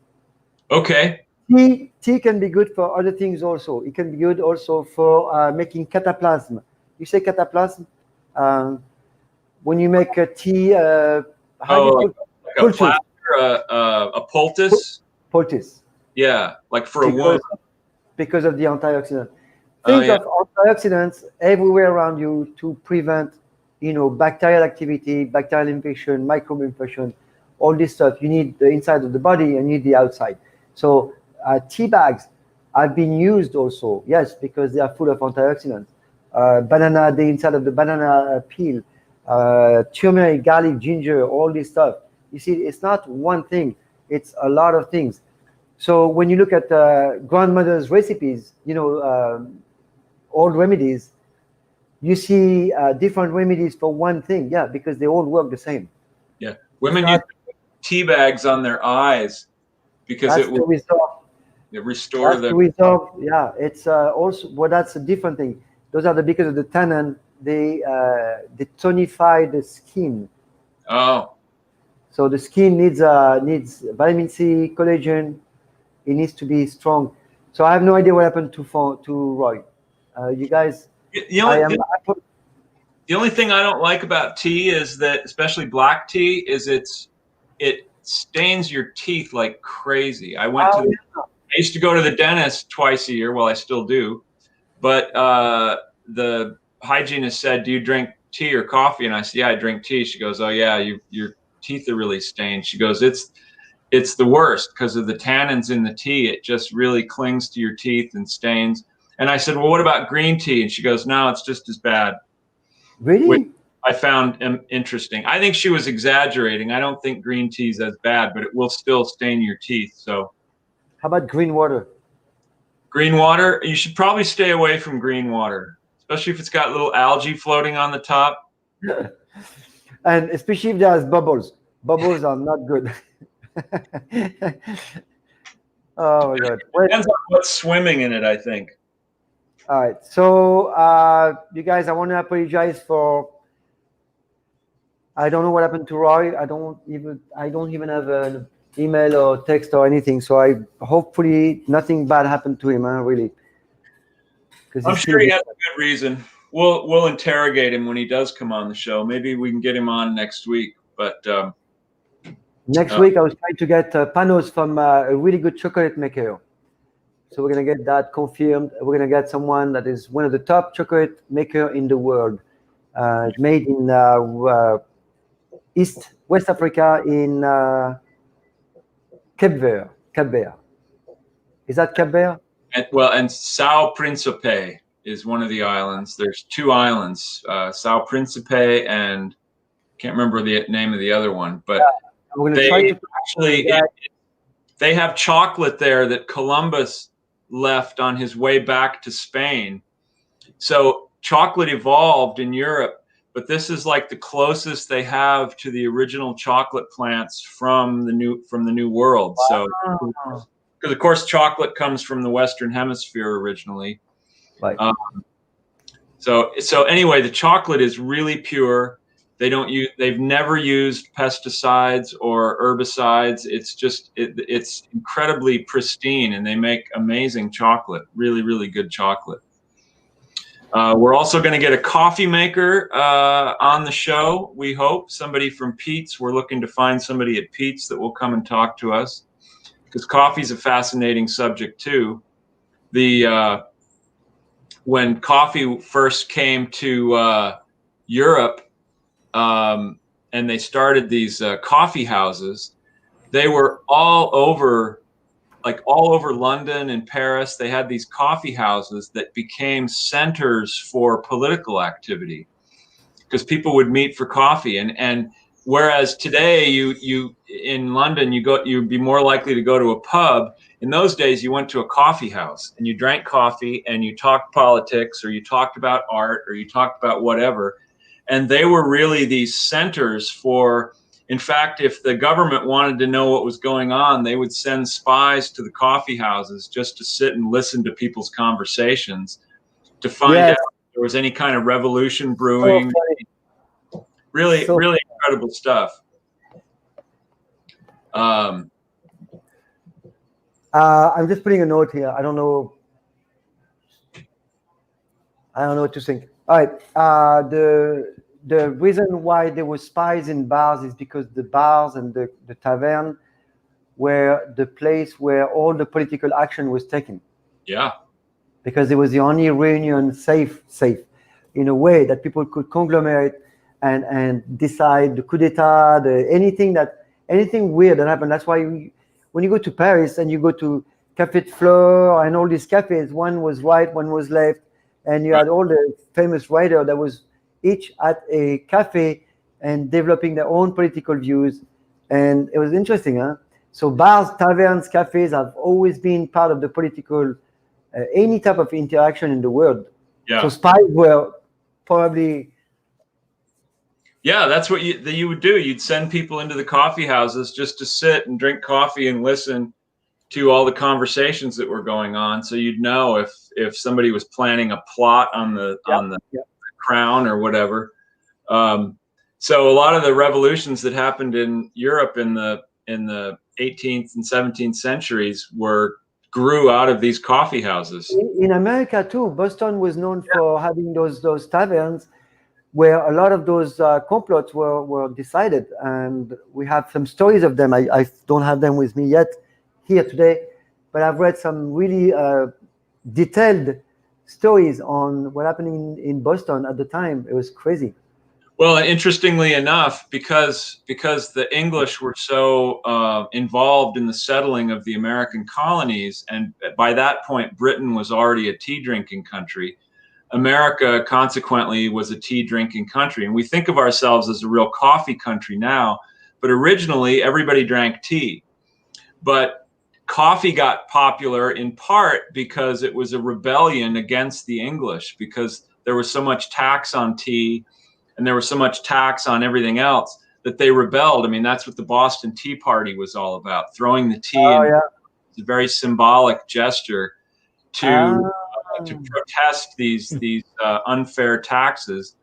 Okay. Tea can be good for other things also. It can be good also for making cataplasm. You say cataplasm? When you make a tea, how do you like a plaster, a poultice? Poultice. Yeah, like for a wound. Because of the antioxidant. Think of antioxidants everywhere around you to prevent, bacterial activity, bacterial infection, microbe infection, all this stuff. You need the inside of the body and you need the outside. So tea bags have been used also, yes, because they are full of antioxidants. Banana, the inside of the banana peel, turmeric, garlic, ginger, all this stuff. You see, it's not one thing, it's a lot of things. So when you look at grandmother's recipes, old remedies, you see different remedies for one thing, because they all work the same. Yeah, women use tea bags on their eyes because it will restore them. Yeah, it's also, well, that's a different thing. Those are because of the tannin, they tonify the skin. Oh. So the skin needs vitamin C, collagen. It needs to be strong. So I have no idea what happened to Roy. You guys. The only, the only thing I don't like about tea is that, especially black tea, is it stains your teeth like crazy. I used to go to the dentist twice a year. Well, I still do, but the hygienist said, "Do you drink tea or coffee?" And I said, "Yeah, I drink tea." She goes, "Oh yeah, your teeth are really stained." She goes, "It's the worst because of the tannins in the tea. It just really clings to your teeth and stains." And I said, "Well, what about green tea?" And she goes, "No, it's just as bad." Which Really? I found interesting. I think she was exaggerating. I don't think green tea is as bad, but it will still stain your teeth. So, How about green water? green water, you should probably stay away from green water, especially if it's got little algae floating on the top. And especially if there's bubbles. Bubbles are not good. Oh my God. Well, Depends on what's swimming in it, I think. all right. So, you guys, I want to apologize for. I don't know what happened to Roy. I don't even have an email or text or anything. So hopefully nothing bad happened to him. Really. I'm sure he has a good reason. We'll interrogate him when he does come on the show. Maybe we can get him on next week. But next week I was trying to get panels from a really good chocolate maker. So we're gonna get that confirmed. We're gonna get someone that is one of the top chocolate maker in the world, made in West Africa in Cape Verde. Cape Verde. Is that Cape Verde? And Sao Principe is one of the islands. There's two islands, Sao Principe and can't remember the name of the other one, but they have chocolate there that Columbus left on his way back to Spain. So chocolate evolved in Europe, but this is like the closest they have to the original chocolate plants from the New World. Wow. So because of course chocolate comes from the Western Hemisphere originally. Right. So anyway, the chocolate is really pure. They've never used pesticides or herbicides. It's incredibly pristine, and they make amazing chocolate, really, really good chocolate. We're also going to get a coffee maker on the show. We hope somebody from Pete's. We're looking to find somebody at Pete's that will come and talk to us, because coffee is a fascinating subject too. When coffee first came to Europe, and they started these coffee houses, they were all over London and Paris. They had these coffee houses that became centers for political activity, because people would meet for coffee. And whereas today you in London you'd be more likely to go to a pub, in those days you went to a coffee house and you drank coffee and you talked politics, or you talked about art, or you talked about whatever. And they were really these centers for, in fact, if the government wanted to know what was going on, they would send spies to the coffee houses just to sit and listen to people's conversations to find out if there was any kind of revolution brewing. Really incredible stuff. I'm just putting a note here. I don't know what to think. All right. The reason why there were spies in bars is because the bars and the tavern were the place where all the political action was taken. Yeah. Because it was the only reunion safe in a way that people could conglomerate and decide the coup d'etat, anything weird that happened. That's why when you go to Paris and you go to Café de Flore and all these cafes, one was right, one was left, and you had all the famous writers that was each at a cafe and developing their own political views. And it was interesting, huh? So bars, taverns, cafes have always been part of the political, any type of interaction in the world. Yeah. So spies were probably... Yeah, that's what you would do. You'd send people into the coffee houses just to sit and drink coffee and listen to all the conversations that were going on. So you'd know if somebody was planning a plot on the crown or whatever. So a lot of the revolutions that happened in Europe in the 18th and 17th centuries were grew out of these coffee houses. In America too, Boston was known for having those taverns where a lot of those complots were decided, and we have some stories of them. I don't have them with me yet here today, but I've read some really detailed stories on what happened in Boston at the time. It was crazy. Well, interestingly enough, because the English were so involved in the settling of the American colonies, and by that point Britain was already a tea drinking country, America consequently was a tea drinking country. And we think of ourselves as a real coffee country now, but originally everybody drank tea. But coffee got popular in part because it was a rebellion against the English, because there was so much tax on tea and there was so much tax on everything else that they rebelled. I mean, that's what the Boston Tea Party was all about, throwing the tea in. It's a very symbolic gesture to protest these unfair taxes.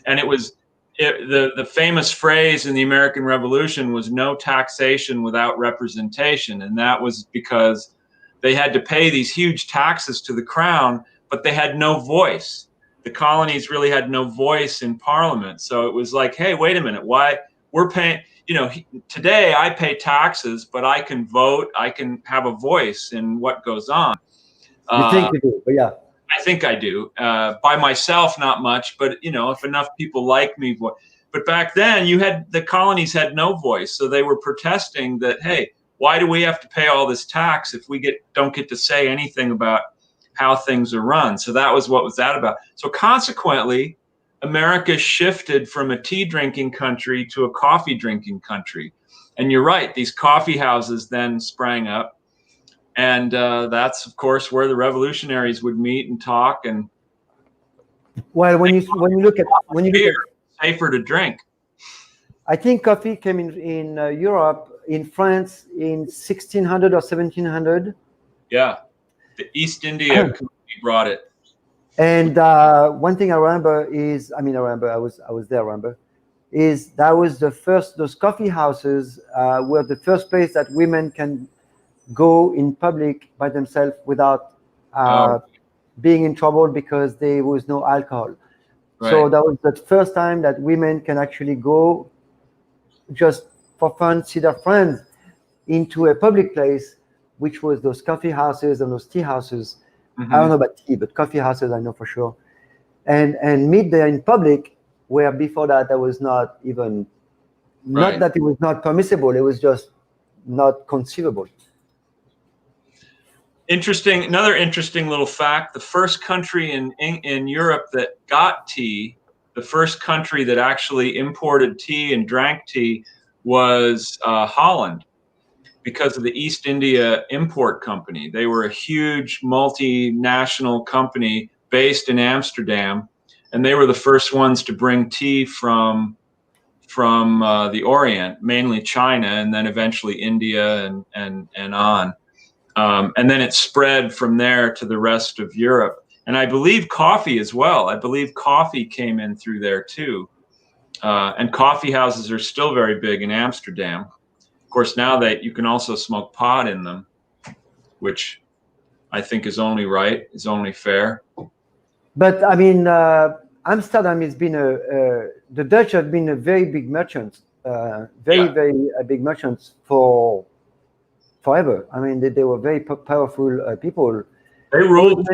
And it was the famous phrase in the American Revolution was "no taxation without representation," and that was because they had to pay these huge taxes to the crown, but they had no voice. The colonies really had no voice in Parliament. So it was like, hey, wait a minute, why we're paying, today I pay taxes, but I can vote, I can have a voice in what goes on. You think you do, but yeah. I think I do. By myself, not much, but if enough people like me. But back then, the colonies had no voice, so they were protesting that, hey, why do we have to pay all this tax if we don't get to say anything about how things are run? So that was what was that about. So consequently, America shifted from a tea drinking country to a coffee drinking country. And you're right, these coffee houses then sprang up. And that's, of course, where the revolutionaries would meet and talk. And well, when you look at safer to drink. I think coffee came in Europe, in France, in 1600 or 1700. Yeah, the East India Company brought it. And one thing I remember is, I was there. Is that was the first, those coffee houses were the first place that women can go in public by themselves without being in trouble because there was no alcohol. Right. So that was the first time that women can actually go just for fun, see their friends into a public place, which was those coffee houses and those tea houses. Mm-hmm. I don't know about tea, but coffee houses I know for sure. And meet there in public, where before that was not even, not that it was not permissible, it was just not conceivable. Another interesting little fact, the first country in Europe that got tea, the first country that actually imported tea and drank tea was Holland, because of the East India Import Company. They were a huge multinational company based in Amsterdam, and they were the first ones to bring tea from the Orient, mainly China, and then eventually India and on. And then it spread from there to the rest of Europe. And I believe coffee as well. I believe coffee came in through there too. And coffee houses are still very big in Amsterdam. Of course, now that you can also smoke pot in them, which I think is only right, is only fair. But I mean, Amsterdam has been the Dutch have been a very big merchant, very big merchants for forever. I mean, they were very powerful people. They ruled.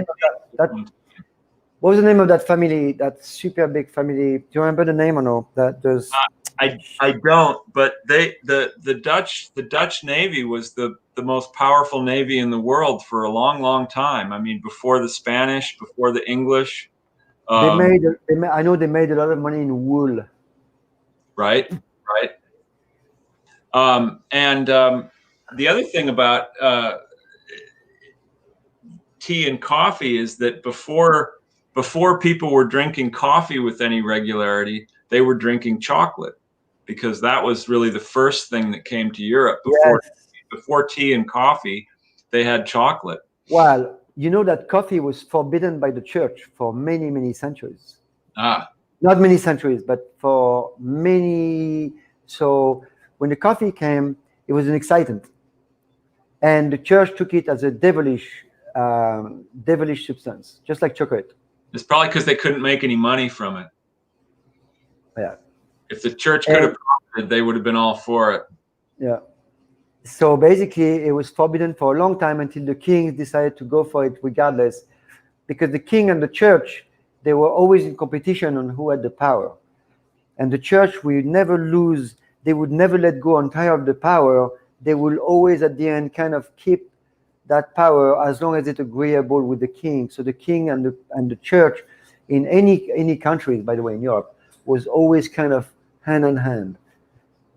What was the name of that family? That super big family? Do you remember the name or no? That there's. I don't. But the Dutch Navy was the most powerful navy in the world for a long time. I mean, before the Spanish, before the English. I know they made a lot of money in wool. Right. And the other thing about tea and coffee is that before people were drinking coffee with any regularity, they were drinking chocolate, because that was really the first thing that came to Europe. Before tea and coffee, they had chocolate. Well, you know that coffee was forbidden by the church for many centuries. Not many centuries, but for many. So when the coffee came, it was an excitant. and the church took it as a devilish substance, just like chocolate. It's probably because they couldn't make any money from it. Yeah. If the church could have profited, they would have been all for it. Yeah. So basically, it was forbidden for a long time until the kings decided to go for it regardless, because the king and the church, they were always in competition on who had the power. And the church would never lose. They would never let go entire of the power. They will always, at the end, kind of keep that power as long as it's agreeable with the king. So the king and the church in any countries, by the way, in Europe, was always kind of hand in hand.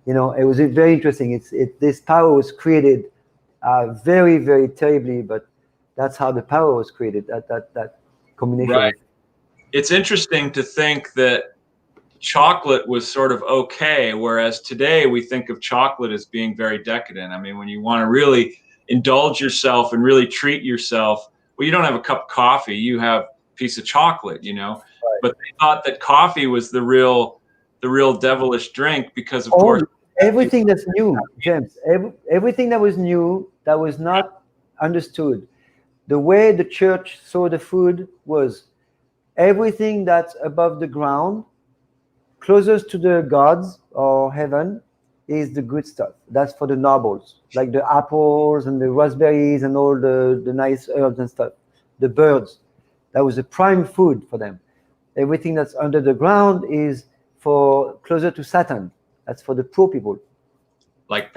You know, it was very interesting. This power was created very, very terribly, but that's how the power was created. That combination. Right. It's interesting to think that chocolate was sort of okay, whereas today we think of chocolate as being very decadent. I mean, when you want to really indulge yourself and really treat yourself, well, you don't have a cup of coffee, you have a piece of chocolate, you know. Right. But they thought that coffee was the real devilish drink because, of course, everything that's new, James, everything that was new, that was not understood. The way the church saw the food was everything that's above the ground, closest to the gods or heaven, is the good stuff. That's for the nobles, like the apples and the raspberries and all the nice herbs and stuff. The birds, that was the prime food for them. Everything that's under the ground is for closer to Satan. That's for the poor people. Like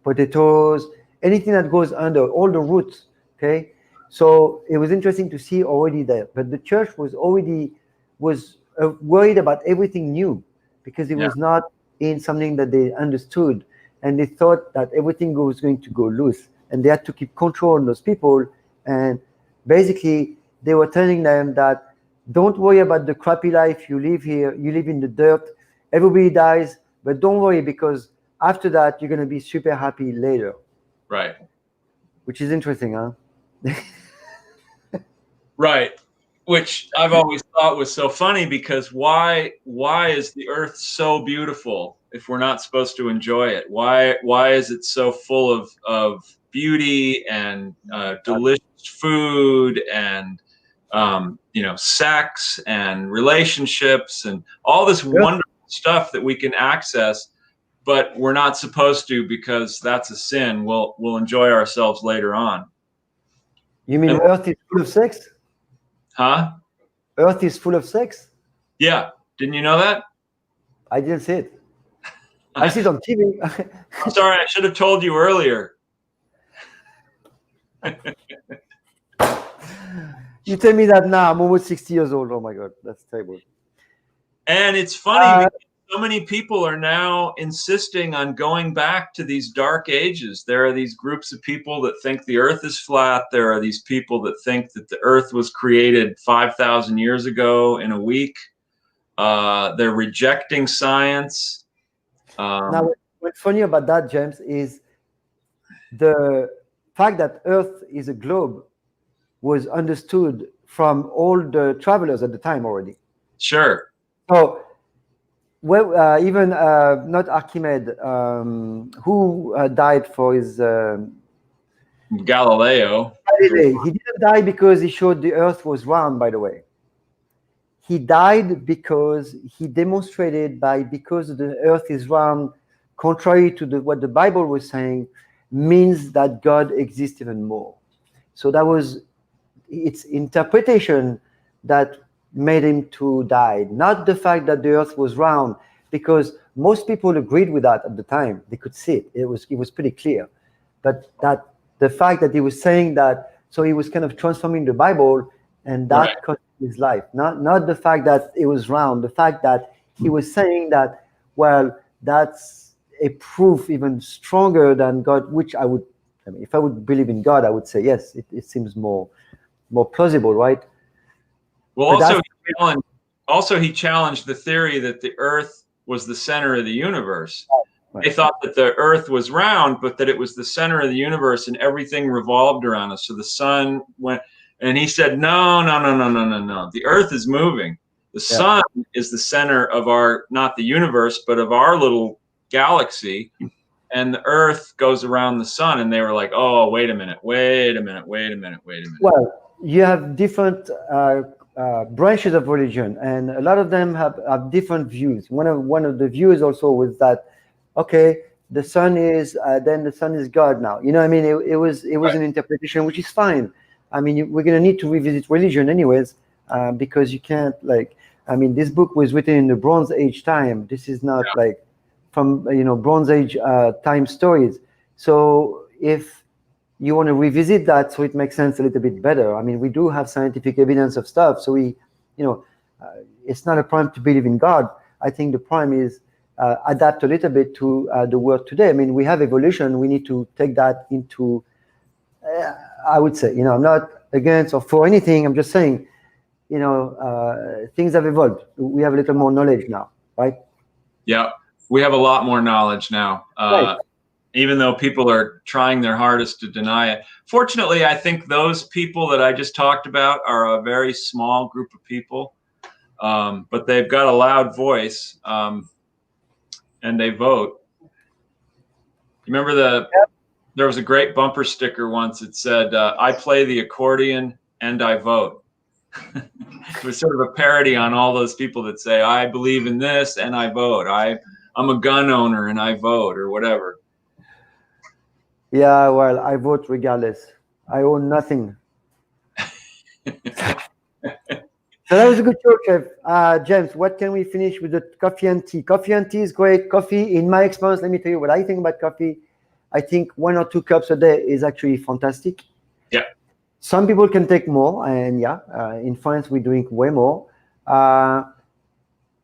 potatoes, anything that goes under, all the roots, okay? So it was interesting to see already there. But the church was already worried about everything new, because it was not in something that they understood. And they thought that everything was going to go loose. And they had to keep control on those people. And basically, they were telling them that don't worry about the crappy life you live here. You live in the dirt. Everybody dies, but don't worry, because after that, you're going to be super happy later. Right. Which is interesting, huh? Right. Which I've always thought was so funny, because why is the earth so beautiful if we're not supposed to enjoy it? Why is it so full of beauty and delicious food and sex and relationships and all this wonderful stuff that we can access, but we're not supposed to because that's a sin. We'll enjoy ourselves later on. You mean Earth is full of sex? Huh? Earth is full of sex? Yeah. Didn't you know that? I didn't see it. I see it on TV. I'm sorry, I should have told you earlier. You tell me that now. I'm almost 60 years old. Oh my God, that's terrible. And it's funny because so many people are now insisting on going back to these dark ages. There are these groups of people that think the earth is flat. There are these people that think that the earth was created 5,000 years ago in a week. They're rejecting science. Now, what's funny about that, James, is the fact that Earth is a globe was understood from all the travelers at the time already. Sure. So, well, even not Archimedes, who died for his Galileo. Galilei. He didn't die because he showed the Earth was round, by the way. He died because he demonstrated because the Earth is round, contrary to what the Bible was saying, means that God exists even more. So that was its interpretation that made him to die, not the fact that the Earth was round, because most people agreed with that at the time. They could see it. It was pretty clear. But that the fact that he was saying that, so he was kind of transforming the Bible, and that cost his life. Not the fact that it was round, the fact that he was saying that, well, that's a proof even stronger than God, which if I would believe in God, I would say, yes, it seems more plausible, right? Well, also he challenged the theory that the Earth was the center of the universe. Right. They thought that the Earth was round, but that it was the center of the universe and everything revolved around us. So the sun went, and he said, no. The Earth is moving. The sun is the center of not the universe, but of our little galaxy. and the Earth goes around the sun, and they were like, "Oh, wait a minute. Well, you have different branches of religion, and a lot of them have different views. One of the views also was that, okay, the sun is then the sun is God now. You know, I mean, it was Right. an interpretation, which is fine. I mean, we're going to need to revisit religion anyways, because you can't like. I mean, this book was written in the Bronze Age time. This is not like from Bronze Age time stories. So if you want to revisit that so it makes sense a little bit better. I mean, we do have scientific evidence of stuff, so it's not a problem to believe in God. I think the problem is adapt a little bit to the world today. I mean, we have evolution. We need to take that into. I would say, I'm not against or for anything. I'm just saying, things have evolved. We have a little more knowledge now, right? Yeah, we have a lot more knowledge now. Right. Even though people are trying their hardest to deny it. Fortunately, I think those people that I just talked about are a very small group of people, but they've got a loud voice, and they vote. Remember there was a great bumper sticker once. It said, "I play the accordion and I vote." It was sort of a parody on all those people that say, "I believe in this and I vote. I'm a gun owner and I vote," or whatever. Yeah, well, I vote regardless. I own nothing. So that was a good show, Chef. James, what can we finish with the coffee and tea? Coffee and tea is great. Coffee, in my experience, let me tell you what I think about coffee. I think 1 or 2 cups a day is actually fantastic. Yeah. Some people can take more, and in France we drink way more.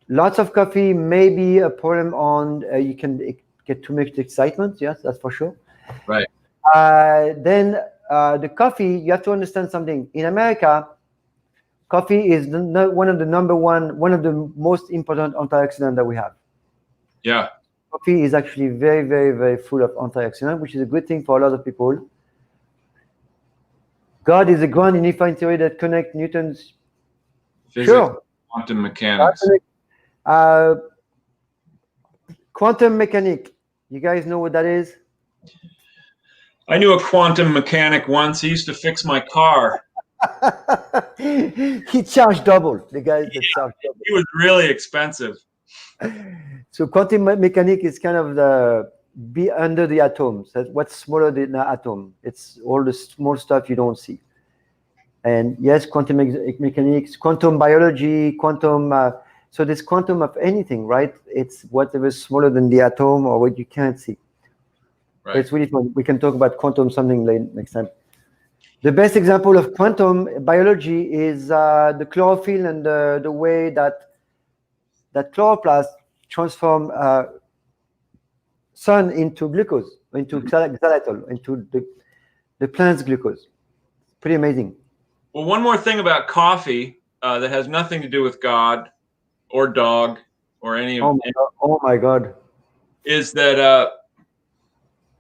Lots of coffee may be a problem on you can get too much excitement. Yes, that's for sure. Right. Then the coffee, you have to understand something. In America, coffee is one of the most important antioxidants that we have. Yeah. Coffee is actually very, very, very full of antioxidants, which is a good thing for a lot of people. God is a grand unifying theory that connects Newton's Physics, quantum mechanics. Quantum mechanic. You guys know what that is? I knew a quantum mechanic once. He used to fix my car. He charged double. The guy that charged double. He was really expensive. So quantum mechanics is kind of be under the atoms. That's what's smaller than the atom. It's all the small stuff you don't see. And yes, quantum mechanics, quantum biology, quantum. So this quantum of anything, right? It's whatever is smaller than the atom or what you can't see. Right. It's really fun. We can talk about quantum something next time. The best example of quantum biology is the chlorophyll and the way that chloroplast transform sun into glucose, into xylitol, into the plant's glucose. Pretty amazing. Well, one more thing about coffee that has nothing to do with God or dog or any of oh my God. Is that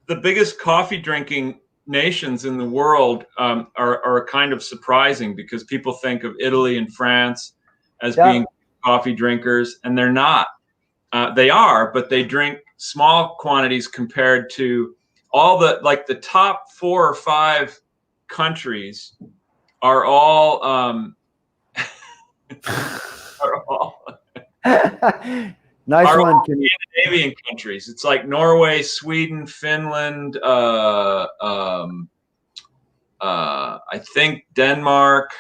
the biggest coffee drinking nations in the world are kind of surprising, because people think of Italy and France as being coffee drinkers, and they're not. They are, but they drink small quantities compared to all the top 4 or 5 countries are all nice one. Scandinavian countries. It's like Norway, Sweden, Finland, I think Denmark.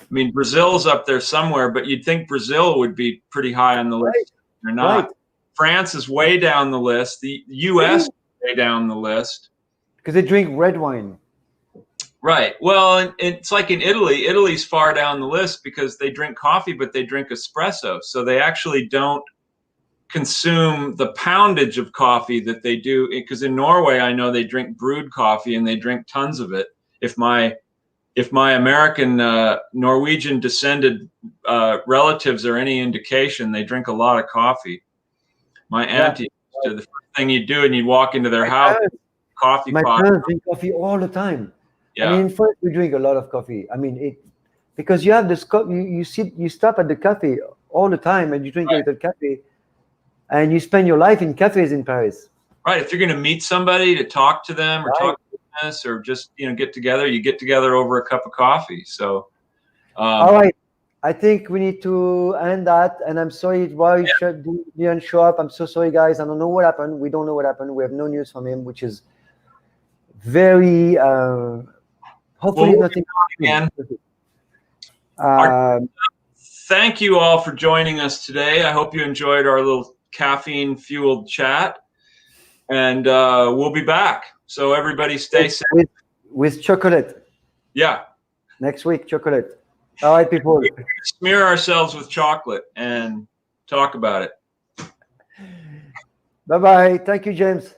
I mean, Brazil's up there somewhere, but you'd think Brazil would be pretty high on the list. They're not. Right. France is way down the list. The U.S. is way down the list. Because they drink red wine. Right. Well, it's like in Italy. Italy's far down the list because they drink coffee, but they drink espresso. So they actually don't consume the poundage of coffee that they do. Because in Norway, I know they drink brewed coffee and they drink tons of it. If my American Norwegian descended relatives are any indication, they drink a lot of coffee. My auntie, the first thing you'd do, and you'd walk into their house, coffee pot. My parents drink coffee all the time. Yeah. I mean, in France, we drink a lot of coffee. I mean, because you have this, you stop at the cafe all the time and you drink a little coffee, and you spend your life in cafes in Paris. Right. If you're going to meet somebody to talk to them or Right. talk business or just, get together, you get together over a cup of coffee. So, All right. I think we need to end that. And I'm sorry why didn't show up. I'm so sorry, guys. I don't know what happened. We don't know what happened. We have no news from him, which is very, hopefully we'll nothing. again. Um, Thank you all for joining us today. I hope you enjoyed our little caffeine fueled chat, and we'll be back. So everybody stay safe. With chocolate. Yeah. Next week, chocolate. All right, people. We smear ourselves with chocolate and talk about it. Bye-bye. Thank you, James.